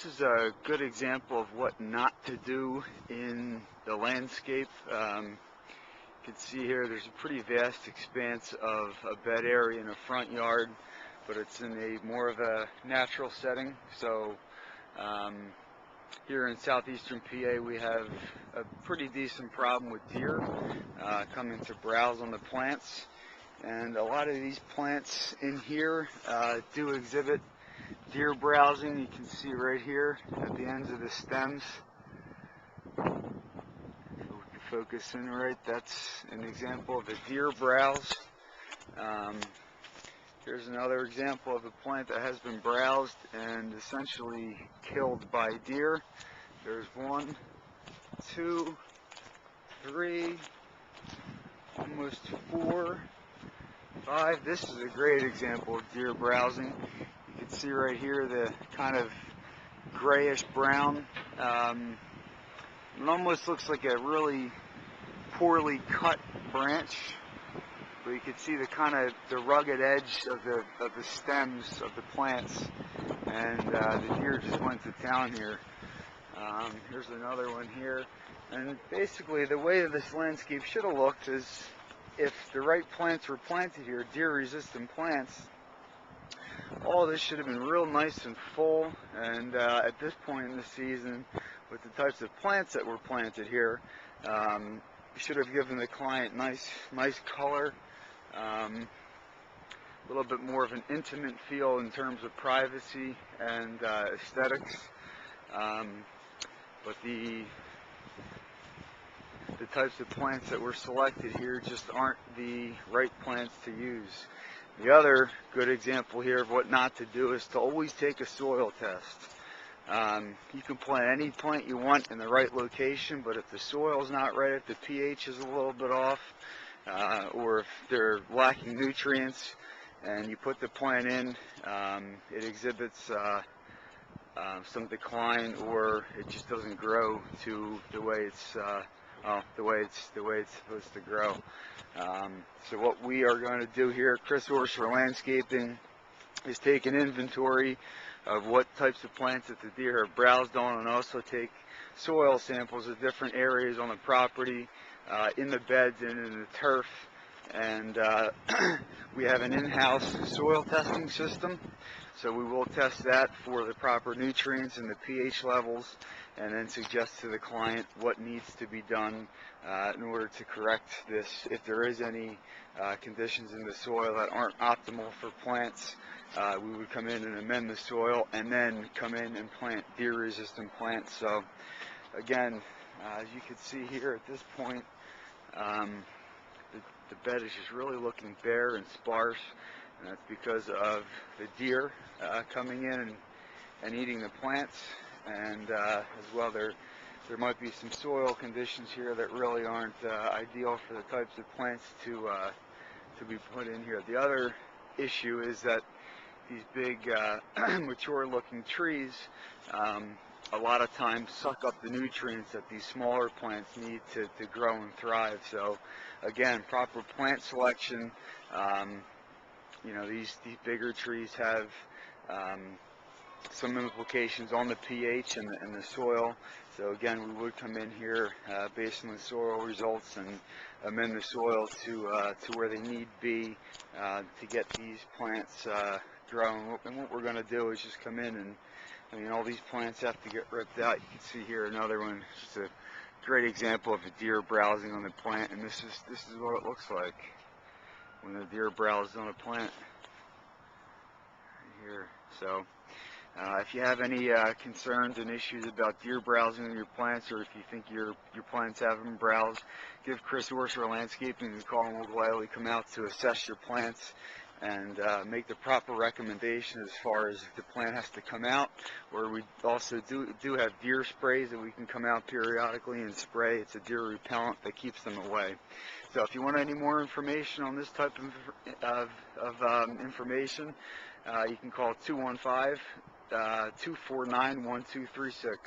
this is a good example of what not to do in the landscape. You can see here there's a pretty vast expanse of a bed area in a front yard, but it's in a more of a natural setting. So here in southeastern PA we have a pretty decent problem with deer coming to browse on the plants, and a lot of these plants in here do exhibit deer browsing. You can see right here at the ends of the stems. So we can focus in right, that's an example of a deer browse. Here's another example of a plant that has been browsed and essentially killed by deer. There's 1, 2, 3, almost 4, 5. This is a great example of deer browsing. You can see right here the kind of grayish brown. It almost looks like a really poorly cut branch, but you can see the kind of the rugged edge of the stems of the plants, and the deer just went to town here. Here's another one here, and basically the way that this landscape should have looked is if the right plants were planted here, deer-resistant plants. All this should have been real nice and full, and at this point in the season, with the types of plants that were planted here, should have given the client nice color, a little bit more of an intimate feel in terms of privacy and aesthetics. But the types of plants that were selected here just aren't the right plants to use. The other good example here of what not to do is to always take a soil test. You can plant any plant you want in the right location, but if the soil is not right, if the pH is a little bit off, or if they're lacking nutrients, and you put the plant in, it exhibits some decline, or it just doesn't grow to the way it's supposed to grow. So what we are going to do here at Orser Landscaping is take an inventory of what types of plants that the deer have browsed on, and also take soil samples of different areas on the property, in the beds and in the turf. And we have an in-house soil testing system, so we will test that for the proper nutrients and the pH levels, and then suggest to the client what needs to be done in order to correct this. If there is any conditions in the soil that aren't optimal for plants, we would come in and amend the soil, and then come in and plant deer-resistant plants. So again, as you can see here at this point, the bed is just really looking bare and sparse, and that's because of the deer coming in and eating the plants. And as well, there might be some soil conditions here that really aren't ideal for the types of plants to be put in here. The other issue is that these big mature looking trees a lot of times suck up the nutrients that these smaller plants need to grow and thrive. So again, proper plant selection. You know, these bigger trees have some implications on the pH and the soil. So again, we would come in here based on the soil results and amend the soil to where they need be to get these plants growing. And what we're going to do is just come in and, I mean, all these plants have to get ripped out. You can see here another one, just a great example of a deer browsing on the plant, and this is what it looks like when the deer browses on a plant right here. So if you have any concerns and issues about deer browsing on your plants, or if you think your plants haven't browsed, give Orser Landscaping a call, and we'll gladly come out to assess your plants and make the proper recommendation as far as if the plant has to come out, or we also do have deer sprays that we can come out periodically and spray. It's a deer repellent that keeps them away. So if you want any more information on this type of information, you can call 215-249-1236.